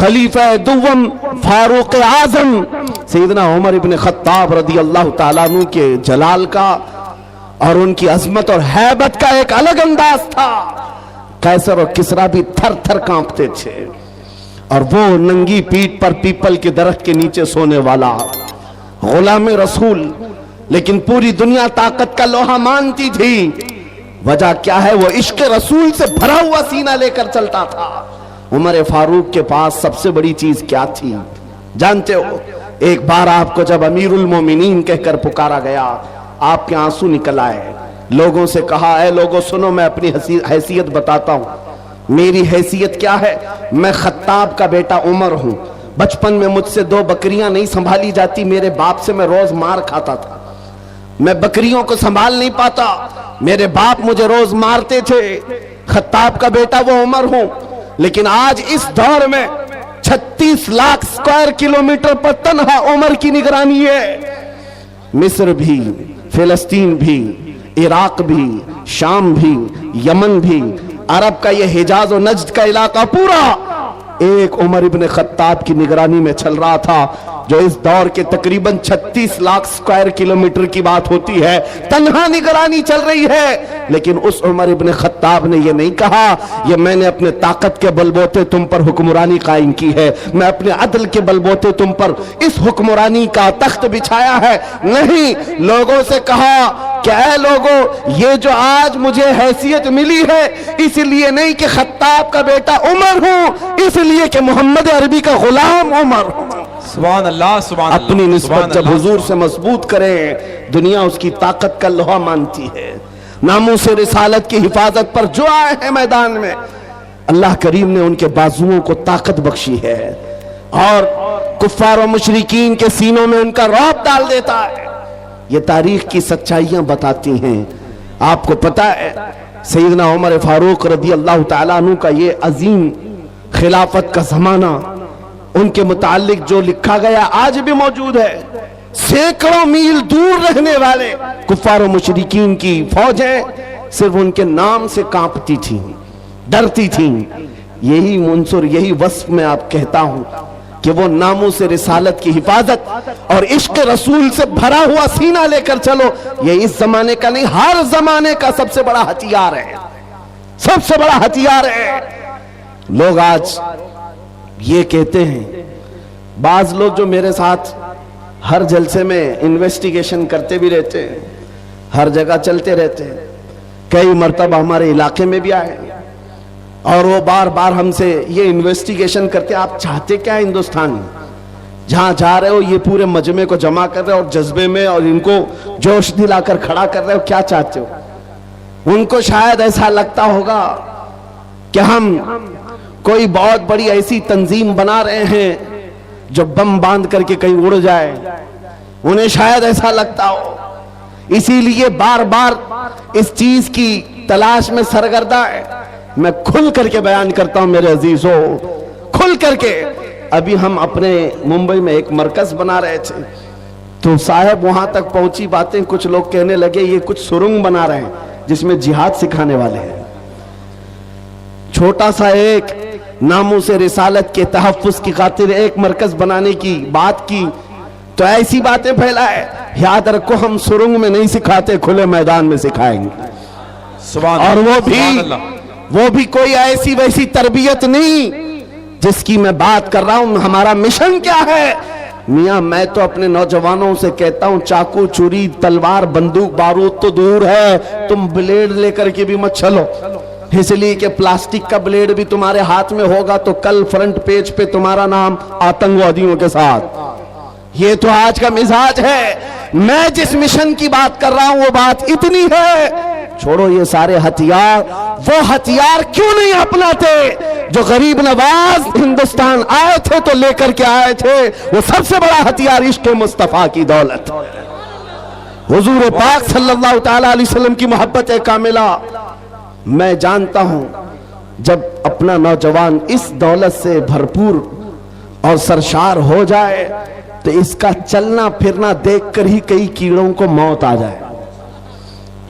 خلیفہ دوم فاروق اعظم سیدنا عمر ابن خطاب رضی اللہ تعالیٰ عنہ کے جلال کا اور ان کی عظمت اور ہیبت کا ایک الگ انداز تھا. قیصر اور کسریٰ بھی تھر تھر کانپتے تھے. اور وہ ننگی پیٹھ پر پیپل کے درخت کے نیچے سونے والا غلام رسول، لیکن پوری دنیا طاقت کا لوہا مانتی تھی. وجہ کیا ہے؟ وہ عشق رسول سے بھرا ہوا سینہ لے کر چلتا تھا. عمر فاروق کے پاس سب سے بڑی چیز کیا تھی جانتے ہو؟ ایک بار آپ کو جب امیر المومنین کہہ کر پکارا گیا، آپ کے آنسو نکل آئے. لوگوں سے کہا اے لوگوں سنو، میں اپنی حیثیت بتاتا ہوں. میری حیثیت کیا ہے؟ میں خطاب کا بیٹا عمر ہوں. بچپن میں مجھ سے 2 بکریاں نہیں سنبھالی جاتی. میرے باپ سے میں روز مار کھاتا تھا. میں بکریوں کو سنبھال نہیں پاتا. میرے باپ مجھے روز مارتے تھے. خطاب کا بیٹا وہ عمر ہوں. لیکن آج اس دور میں 36 لاکھ اسکوائر کلومیٹر پر تنہا عمر کی نگرانی ہے. مصر بھی، فلسطین بھی، عراق بھی، شام بھی، یمن بھی، عرب کا یہ حجاز و نجد کا علاقہ پورا ایک عمر ابن خطاب کی نگرانی میں چل رہا تھا، جو اس دور کے تقریباً 36 لاکھ اسکوائر کلومیٹر کی بات ہوتی ہے. تنہا نگرانی چل رہی ہے. لیکن اس عمر ابن خطاب نے یہ نہیں کہا یہ میں نے اپنے طاقت کے بلبوتے تم پر حکمرانی قائم کی ہے، میں اپنے عدل کے بلبوتے تم پر اس حکمرانی کا تخت بچھایا ہے. نہیں، لوگوں سے کہا کہ اے لوگوں، یہ جو آج مجھے حیثیت ملی ہے اس لیے نہیں کہ خطاب کا بیٹا عمر ہوں، اس لیے کہ محمد عربی کا غلام عمر ہوں. سبحان اللہ، سبحان اللہ. اپنی نسبت جب حضور سے مضبوط کریں، دنیا اس کی طاقت کا لوہا مانتی ہے. ناموس رسالت کی حفاظت پر جو آئے ہیں میدان میں، اللہ کریم نے ان کے بازوؤں کو طاقت بخشی ہے اور کفار و مشرکین کے سینوں میں ان کا رعب ڈال دیتا ہے. یہ تاریخ کی سچائیاں بتاتی ہیں. آپ کو پتا ہے سیدنا عمر فاروق رضی اللہ تعالیٰ عنہ کا یہ عظیم خلافت کا زمانہ، ان کے متعلق جو لکھا گیا آج بھی موجود ہے. سینکڑوں میل دور رہنے والے کفار و مشرکین کی فوجیں صرف ان کے نام سے کانپتی تھیں، ڈرتی تھیں. یہی منصر، یہی وصف میں آپ کہتا ہوں کہ وہ ناموس رسالت کی حفاظت اور عشق رسول سے بھرا ہوا سینہ لے کر چلو، یہ اس زمانے کا نہیں، ہر زمانے کا سب سے بڑا ہتھیار ہے. سب سے بڑا ہتھیار ہے. لوگ آج یہ کہتے ہیں، بعض لوگ جو میرے ساتھ ہر جلسے میں انویسٹیگیشن کرتے بھی رہتے ہیں، ہر جگہ چلتے رہتے ہیں، کئی مرتبہ ہمارے علاقے میں بھی آئے اور وہ بار بار ہم سے یہ انویسٹیگیشن کرتے آپ چاہتے کیا ہے ہندوستان میں؟ جہاں جا رہے ہو یہ پورے مجمع کو جمع کر رہے ہو اور جذبے میں اور ان کو جوش دلا کر کھڑا کر رہے ہو، کیا چاہتے ہو؟ ان کو شاید ایسا لگتا ہوگا کہ ہم کوئی بہت بڑی ایسی تنظیم بنا رہے ہیں جو بم باندھ کر کے کہیں اڑ جائے. انہیں شاید ایسا لگتا ہو، اسی لیے بار بار اس چیز کی تلاش میں سرگردہ ہے. میں کھل کر کے بیان کرتا ہوں میرے عزیزو، کھل کر کے. ابھی ہم اپنے ممبئی میں ایک مرکز بنا رہے تھے تو صاحب وہاں تک پہنچی باتیں، کچھ لوگ کہنے لگے یہ کچھ سرنگ بنا رہے ہیں جس میں جہاد سکھانے والے ہیں. چھوٹا سا ایک ناموس رسالت کے تحفظ کی خاطر ایک مرکز بنانے کی بات کی تو ایسی باتیں پھیلائے. یاد رکھو ہم سرنگ میں نہیں سکھاتے، کھلے میدان میں سکھائیں گے. اور وہ بھی کوئی ایسی ویسی تربیت نہیں جس کی میں بات کر رہا ہوں. ہمارا مشن کیا ہے؟ میاں میں تو اپنے نوجوانوں سے کہتا ہوں چاقو چوری تلوار بندوق بارود تو دور ہے، تم بلیڈ لے کر کے بھی مت چلو، اس لیے کہ پلاسٹک کا بلیڈ بھی تمہارے ہاتھ میں ہوگا تو کل فرنٹ پیج پہ تمہارا نام آتنکوادیوں کے ساتھ. یہ تو آج کا مزاج ہے. میں جس مشن کی بات کر رہا ہوں وہ بات اتنی ہے، چھوڑو یہ سارے ہتھیار. وہ ہتھیار کیوں نہیں اپناتے جو غریب نواز ہندوستان آئے تھے تو لے کر کے آئے تھے؟ وہ سب سے بڑا ہتھیار عشق مصطفیٰ کی دولت، حضور پاک صلی اللہ تعالیٰ علیہ وسلم کی محبت کاملہ. میں جانتا ہوں جب اپنا نوجوان اس دولت سے بھرپور اور سرشار ہو جائے تو اس کا چلنا پھرنا دیکھ کر ہی کئی کیڑوں کو موت آ جائے،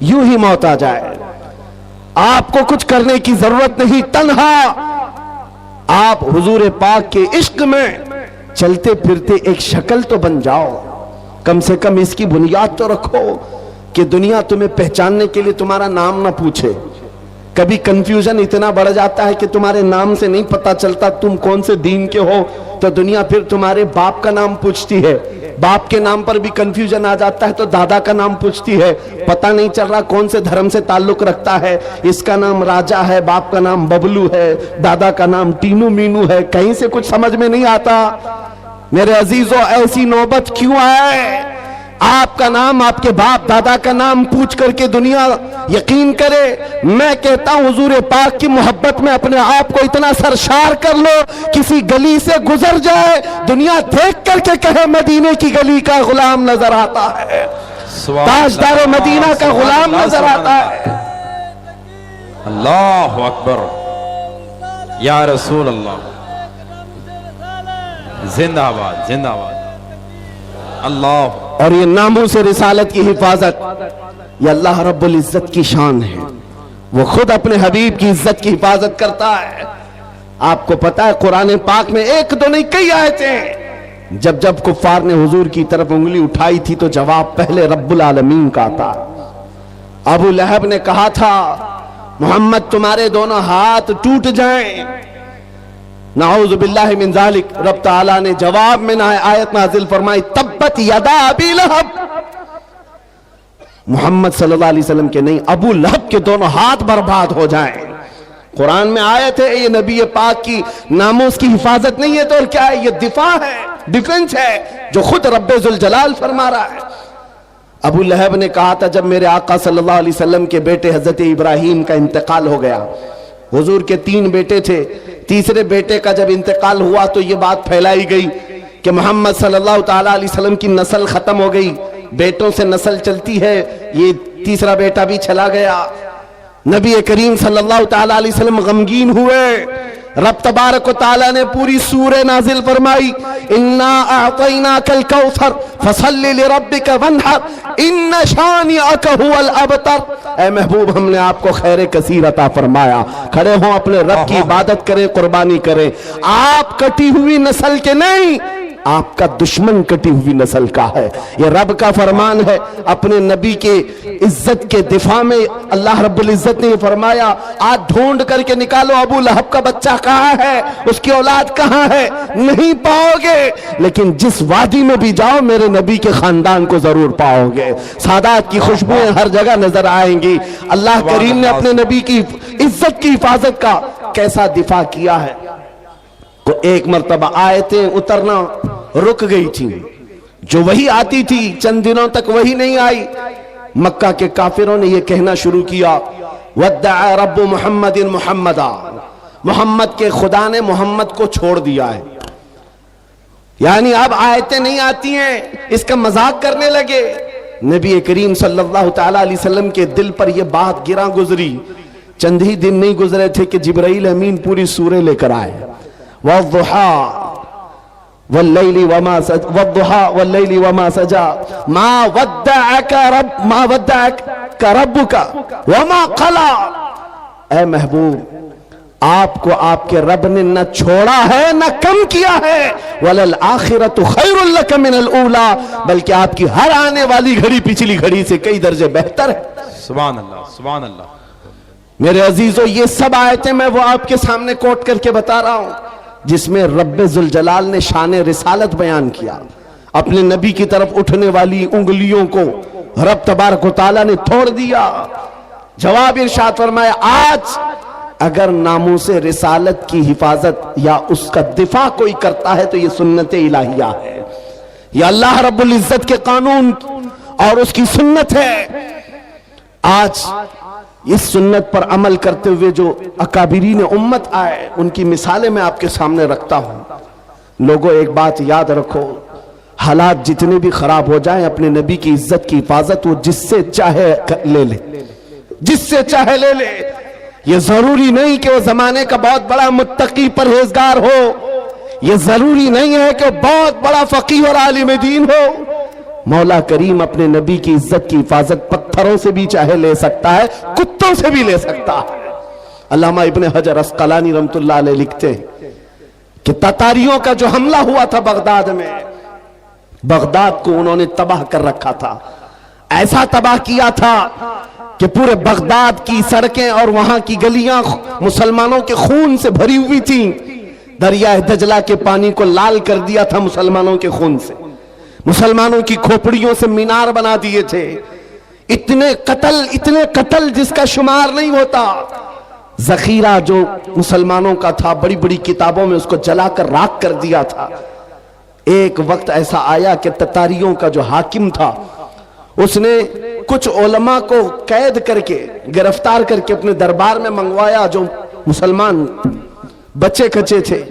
یوں ہی موت آ جائے. آپ کو کچھ کرنے کی ضرورت نہیں، تنہا آپ حضور پاک کے عشق میں چلتے پھرتے ایک شکل تو بن جاؤ، کم سے کم اس کی بنیاد تو رکھو کہ دنیا تمہیں پہچاننے کے لیے تمہارا نام نہ پوچھے۔ کبھی کنفیوژن اتنا بڑھ جاتا ہے کہ تمہارے نام سے نہیں پتا چلتا تم کون سے دین کے ہو، تو دنیا پھر تمہارے باپ کا نام پوچھتی ہے، باپ کے نام پر بھی کنفیوژن آ جاتا ہے تو دادا کا نام پوچھتی ہے، پتہ نہیں چل رہا کون سے دھرم سے تعلق رکھتا ہے، اس کا نام راجا ہے، باپ کا نام ببلو ہے، دادا کا نام ٹینو مینو ہے، کہیں سے کچھ سمجھ میں نہیں آتا۔ میرے عزیزو، ایسی نوبت کیوں آئے؟ آپ کا نام، آپ کے باپ دادا کا نام پوچھ کر کے دنیا یقین کرے۔ میں کہتا ہوں حضور پاک کی محبت میں اپنے آپ کو اتنا سرشار کر لو، کسی گلی سے گزر جائے دنیا دیکھ کر کے کہے مدینے کی گلی کا غلام نظر آتا ہے، تاجدار مدینہ کا غلام نظر آتا ہے۔ اللہ اکبر، یا رسول اللہ، زندہ آباد زندہ آباد۔ اللہ، اور یہ ناموس رسالت کی حفاظت یہ اللہ رب العزت کی شان ہے، وہ خود اپنے حبیب کی عزت کی حفاظت کرتا ہے۔ آپ کو پتا ہے قرآن پاک میں ایک دو نہیں کئی آیتیں جب جب کفار نے حضور کی طرف انگلی اٹھائی تھی تو جواب پہلے رب العالمین کا تھا۔ ابو لہب نے کہا تھا محمد تمہارے دونوں ہاتھ ٹوٹ جائیں، نعوذ باللہ من ذالک۔ رب تعالیٰ نے جواب میں آیت نازل فرمائی تبت یدا ابی لہب، محمد صلی اللہ علیہ وسلم کے نہیں، ابو لہب کے دونوں ہاتھ برباد ہو جائیں۔ قرآن میں آیت ہے، یہ نبی پاک کی ناموس کی حفاظت نہیں ہے تو اور کیا ہے؟ یہ دفاع ہے، ڈیفنس ہے جو خود رب ذوالجلال فرما رہا ہے۔ ابو لہب نے کہا تھا جب میرے آقا صلی اللہ علیہ وسلم کے بیٹے حضرت ابراہیم کا انتقال ہو گیا، حضور کے 3 بیٹے تھے، تیسرے بیٹے کا جب انتقال ہوا تو یہ بات پھیلائی گئی کہ محمد صلی اللہ تعالیٰ علیہ وسلم کی نسل ختم ہو گئی، بیٹوں سے نسل چلتی ہے، یہ تیسرا بیٹا بھی چلا گیا۔ نبی کریم صلی اللہ تعالیٰ علیہ وسلم غمگین ہوئے، رب تبارک و تعالیٰ نے پوری سورہ نازل فرمائی اِنَّا أَعْطَيْنَاكَ الْكَوْثَرَ فَصَلِّ لِرَبِّكَ وَانْحَرْ إِنَّ شَانِئَكَ هُوَ الْأَبْتَرُ۔ اے محبوب ہم نے آپ کو خیر کثیر عطا فرمایا، کھڑے ہوں اپنے رب کی عبادت کریں، قربانی کریں۔ آپ کٹی ہوئی نسل کے نہیں، آپ کا دشمن کٹی ہوئی نسل کا ہے، یہ رب کا فرمان ہے۔ اپنے نبی کے عزت کے دفاع میں اللہ رب العزت نے یہ فرمایا آج ڈھونڈ کر کے نکالو ابو لہب کا بچہ کہاں ہے، اس کی اولاد کہاں ہے، نہیں پاؤ گے، لیکن جس وادی میں بھی جاؤ میرے نبی کے خاندان کو ضرور پاؤ گے، سادات کی خوشبوئیں ہر جگہ نظر آئیں گی۔ اللہ کریم نے اپنے نبی کی عزت کی حفاظت کا کیسا دفاع کیا ہے۔ تو ایک مرتبہ آیتیں اترنا رک گئی تھی، جو وہی آتی تھی چند دنوں تک وہی نہیں آئی۔ مکہ کے کافروں نے یہ کہنا شروع کیا وَدَّعَ رَبُّ مُحَمَّدٍ مُحَمَّدًا، محمد کے خدا نے محمد کو چھوڑ دیا ہے، یعنی اب آیتیں نہیں آتی ہیں، اس کا مذاق کرنے لگے۔ نبی کریم صلی اللہ تعالیٰ علیہ وسلم کے دل پر یہ بات گراں گزری، چند ہی دن نہیں گزرے تھے کہ جبرائیل امین پوری سورہ لے کر آئے، وَالضُّحَىٰ وَاللَّيْلِ وَمَا سَجَىٰ مَا وَدَّعَكَ رَبُّكَ وَمَا قَلَىٰ۔ اے محبوب آپ کو آپ کے رب نے نہ چھوڑا ہے نہ کم کیا ہے، وَلَلْآخِرَةُ خَيْرٌ لَكَ مِنَ الْأُولَىٰ، بلکہ آپ کی ہر آنے والی گھڑی پچھلی گھڑی سے کئی درجے بہتر ہے۔ سبحان اللہ سبحان اللہ۔ میرے عزیزو یہ سب آیتیں میں وہ آپ کے سامنے کوٹ کر کے بتا رہا ہوں جس میں رب ذوالجلال نے شان رسالت بیان کیا، اپنے نبی کی طرف اٹھنے والی انگلیوں کو رب تبارک و تعالیٰ نے توڑ دیا۔ جواب ارشاد فرمایا آج اگر ناموس رسالت کی حفاظت یا اس کا دفاع کوئی کرتا ہے تو یہ سنت الہیہ ہے، یہ اللہ رب العزت کے قانون اور اس کی سنت ہے۔ آج اس سنت پر عمل کرتے ہوئے جو اکابرین امت آئے ان کی مثالیں میں آپ کے سامنے رکھتا ہوں۔ لوگوں ایک بات یاد رکھو، حالات جتنے بھی خراب ہو جائیں اپنے نبی کی عزت کی حفاظت وہ جس سے چاہے لے لے، جس سے چاہے لے لے۔ یہ ضروری نہیں کہ وہ زمانے کا بہت بڑا متقی پرہیزگار ہو، یہ ضروری نہیں ہے کہ بہت بڑا فقیہ اور عالم دین ہو۔ مولا کریم اپنے نبی کی عزت کی حفاظت پتھروں سے بھی چاہے لے سکتا ہے، کتوں سے بھی لے سکتا ہے۔ علامہ ابن حجر عسقلانی رحمت اللہ علیہ لکھتے ہیں کہ تتاریوں کا جو حملہ ہوا تھا بغداد میں، بغداد کو انہوں نے تباہ کر رکھا تھا، ایسا تباہ کیا تھا کہ پورے بغداد کی سڑکیں اور وہاں کی گلیاں مسلمانوں کے خون سے بھری ہوئی تھیں، دریائے دجلہ کے پانی کو لال کر دیا تھا مسلمانوں کے خون سے، مسلمانوں کی کھوپڑیوں سے مینار بنا دیے تھے، اتنے قتل جس کا شمار نہیں ہوتا، ذخیرہ جو مسلمانوں کا تھا بڑی بڑی کتابوں میں اس کو جلا کر راکھ کر دیا تھا۔ ایک وقت ایسا آیا کہ تتاریوں کا جو حاکم تھا اس نے کچھ علماء کو قید کر کے گرفتار کر کے اپنے دربار میں منگوایا، جو مسلمان بچے کچے تھے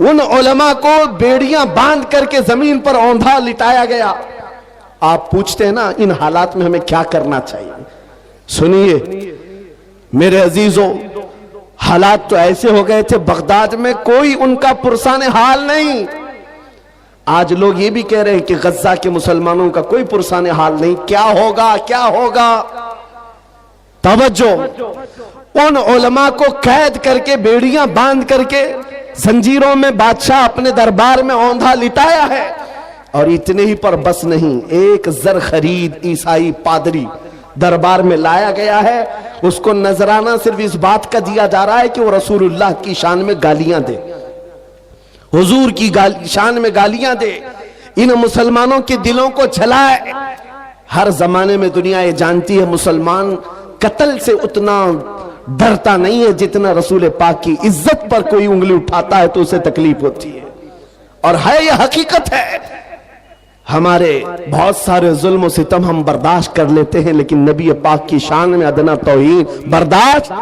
ان علماء کو بیڑیاں باندھ کر کے زمین پر اوندھا لٹایا گیا۔ آپ پوچھتے ہیں نا ان حالات میں ہمیں کیا کرنا چاہیے؟ سنیے میرے عزیزوں، حالات تو ایسے ہو گئے تھے بغداد میں کوئی ان کا پرسان حال نہیں۔ آج لوگ یہ بھی کہہ رہے ہیں کہ غزہ کے مسلمانوں کا کوئی پرسان حال نہیں، کیا ہوگا؟ توجہ، ان علماء کو قید کر کے بیڑیاں باندھ کر کے زنجیروں میں بادشاہ اپنے دربار میں اوندھا لٹایا ہے، اور اتنے ہی پر بس نہیں، ایک زر خرید عیسائی پادری دربار میں لایا گیا ہے، اس کو نذرانہ صرف اس بات کا دیا جا رہا ہے کہ وہ رسول اللہ کی شان میں گالیاں دے، حضور کی شان میں گالیاں دے، ان مسلمانوں کے دلوں کو جلائے۔ ہر زمانے میں دنیا یہ جانتی ہے مسلمان قتل سے اتنا ڈرتا نہیں ہے جتنا رسول پاک کی عزت پر کوئی انگلی اٹھاتا ہے تو اسے تکلیف ہوتی ہے، اور ہے یہ حقیقت ہے۔ ہمارے بہت سارے ظلم و ستم ہم برداشت کر لیتے ہیں، لیکن نبی پاک کی شان میں ادنا توہین برداشت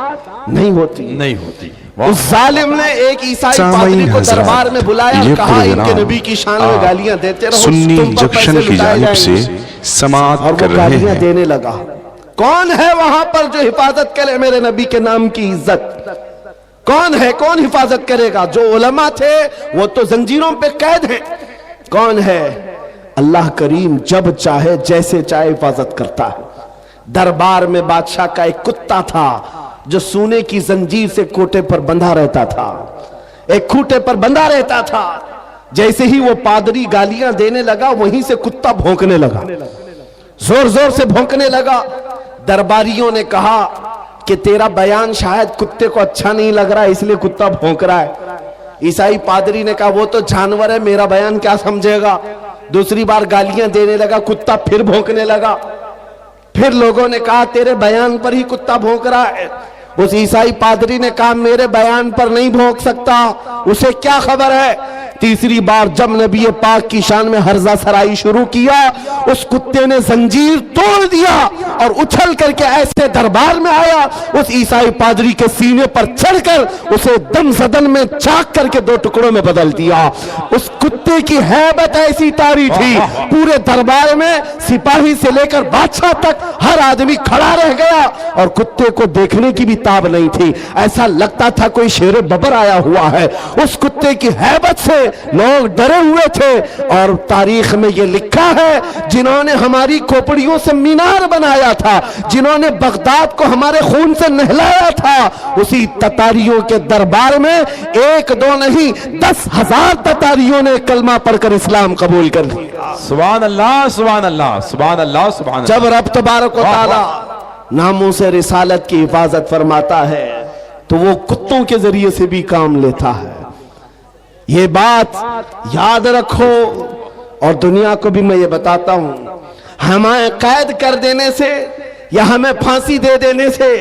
نہیں ہوتی۔ اس ظالم نے ایک عیسائی پادری کو دربار میں بلایا، کہا ان کے نبی کی شان میں گالیاں دیتے رہو، سنی تم پر جنکشن پیسے کی لٹائے جانب جائیں سے گے، سماعت اور کر وہ رہے گالیاں ہیں۔ دینے لگا۔ کون ہے وہاں پر جو حفاظت کرے میرے نبی کے نام کی عزت؟ کون ہے؟ کون حفاظت کرے گا؟ جو علماء تھے وہ تو زنجیروں پہ قید ہیں، کون ہے؟ اللہ کریم جب چاہے جیسے چاہے حفاظت کرتا ہے۔ دربار میں بادشاہ کا ایک کتا تھا جو سونے کی زنجیر سے کوٹے پر بندھا رہتا تھا، ایک کھوٹے پر بندھا رہتا تھا۔ جیسے ہی وہ پادری گالیاں دینے لگا وہیں سے کتا بھونکنے لگا، زور زور سے بھونکنے لگا۔ درباریوں نے کہا کہ تیرا بیان شاید کتے کو اچھا نہیں لگ رہا اس لیے کتا بھونک رہا ہے۔ عیسائی پادری نے کہا وہ تو جانور ہے، میرا بیان کیا سمجھے گا؟ دوسری بار گالیاں دینے لگا، کتا پھر بھونکنے لگا۔ پھر لوگوں نے کہا تیرے بیان پر ہی کتا بھونک رہا ہے۔ اس عیسائی پادری نے کہا میرے بیان پر نہیں بھونک سکتا، اسے کیا خبر ہے؟ تیسری بار جب نبی پاک کی شان میں ہرزہ سرائی شروع کیا، اس کتے نے زنجیر توڑ دیا اور اچھل کر کے ایسے دربار میں آیا، اس عیسائی پادری کے سینے پر چڑھ کر اسے دم زدن میں چاک کر کے 2 ٹکڑوں میں بدل دیا۔ اس کتے کی ہیبت ایسی طاری تھی، پورے دربار میں سپاہی سے لے کر بادشاہ تک ہر آدمی کھڑا رہ گیا، اور کتے کو دیکھنے کی بھی تاب نہیں تھی، ایسا لگتا تھا کوئی شیر ببر آیا ہوا ہے۔ اس کتے کی ہیبت سے لوگ ڈرے ہوئے تھے، اور تاریخ میں یہ لکھا ہے جنہوں نے ہماری کھوپڑیوں سے مینار بنایا تھا، جنہوں نے بغداد کو ہمارے خون سے نہلایا تھا، اسی تتاریوں کے دربار میں 1-2 نہیں 10,000 تتاریوں نے کلمہ پڑھ کر اسلام قبول کر لیا۔ سبحان اللہ، سبحان اللہ، سبحان اللہ، سبحان اللہ۔ جب رب تبارک و تعالی ناموس رسالت کی حفاظت فرماتا ہے تو وہ کتوں کے ذریعے سے بھی کام لیتا ہے۔ یہ بات یاد رکھو، اور دنیا کو بھی میں یہ بتاتا ہوں، ہمیں قید کر دینے سے یا ہمیں پھانسی دے دینے سے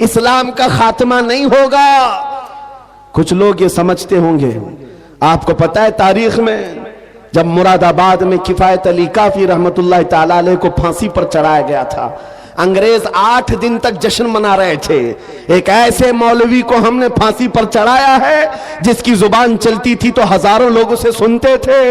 اسلام کا خاتمہ نہیں ہوگا۔ کچھ لوگ یہ سمجھتے ہوں گے، آپ کو پتہ ہے تاریخ میں جب مراد آباد میں کفایت علی کافی رحمت اللہ تعالیٰ علیہ کو پھانسی پر چڑھایا گیا تھا، انگریز 8 دن تک جشن منا رہے تھے۔ ایک ایسے مولوی کو ہم نے پھانسی پر چڑھایا ہے جس کی زبان چلتی تھی تو ہزاروں لوگ اسے سنتے تھے،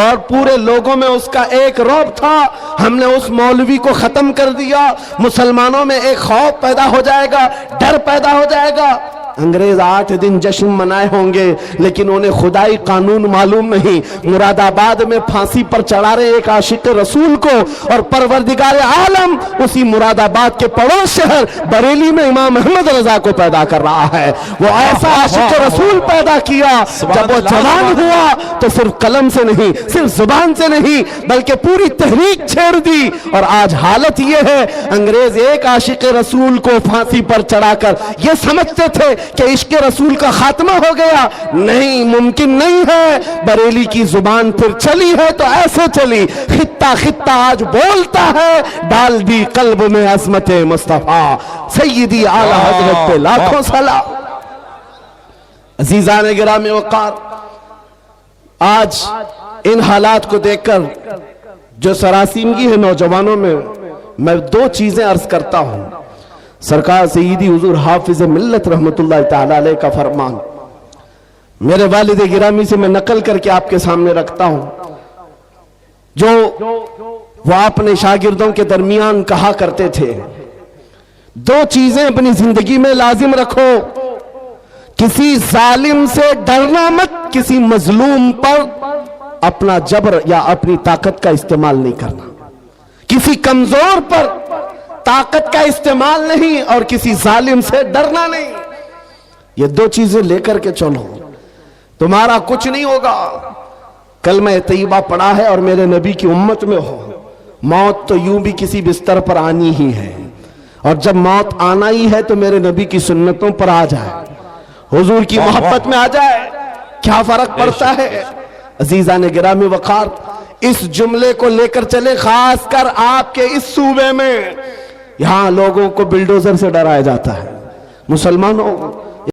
اور پورے لوگوں میں اس کا ایک رعب تھا۔ ہم نے اس مولوی کو ختم کر دیا، مسلمانوں میں ایک خوف پیدا ہو جائے گا، ڈر پیدا ہو جائے گا۔ انگریز 8 دن جشن منائے ہوں گے لیکن انہیں خدائی قانون معلوم نہیں. مراد آباد میں پھانسی پر چڑھا رہے ایک عاشق رسول کو اور پروردگار عالم اسی مراد آباد کے پڑوس شہر بریلی میں امام احمد رضا کو پیدا کر رہا ہے. وہ ایسا عاشق رسول پیدا کیا جب وہ جوان ہوا تو صرف قلم سے نہیں, صرف زبان سے نہیں, بلکہ پوری تحریک چھیڑ دی. اور آج حالت یہ ہے, انگریز ایک عاشق رسول کو پھانسی پر چڑھا کر یہ سمجھتے تھے کہ عشق رسول کا خاتمہ ہو گیا. نہیں, ممکن نہیں ہے. بریلی کی زبان پھر چلی ہے تو ایسے چلی, خطہ خطہ آج بولتا ہے, ڈال دی قلب میں عظمت مصطفیٰ سیدی اعلی حضرت پہ لاکھوں سلام. عزیزان گرامی وقار, آج ان حالات کو دیکھ کر جو سراسیمگی ہے نوجوانوں میں 2 چیزیں عرض کرتا ہوں. سرکار سیدی حضور حافظ ملت رحمت اللہ تعالی علیہ کا فرمان میرے والد گرامی سے میں نقل کر کے آپ کے سامنے رکھتا ہوں, جو وہ اپنے شاگردوں کے درمیان کہا کرتے تھے, 2 چیزیں اپنی زندگی میں لازم رکھو. کسی ظالم سے ڈرنا مت, کسی مظلوم پر اپنا جبر یا اپنی طاقت کا استعمال نہیں کرنا. کسی کمزور پر طاقت کا استعمال نہیں اور کسی ظالم سے ڈرنا نہیں. یہ 2 چیزیں لے کر کے چلو, تمہارا کچھ نہیں ہوگا. کلمہ طیبہ پڑھا ہے اور میرے نبی کی امت میں ہو. موت تو یوں بھی کسی بستر پر آنی ہی ہے, اور جب موت آنا ہی ہے تو میرے نبی کی سنتوں پر آ جائے, حضور کی محبت میں آ جائے, کیا فرق پڑتا ہے. عزیزان گرامی وقار, اس جملے کو لے کر چلے, خاص کر آپ کے اس صوبے میں. یہاں لوگوں کو بلڈوزر سے ڈرایا جاتا ہے. مسلمانوں,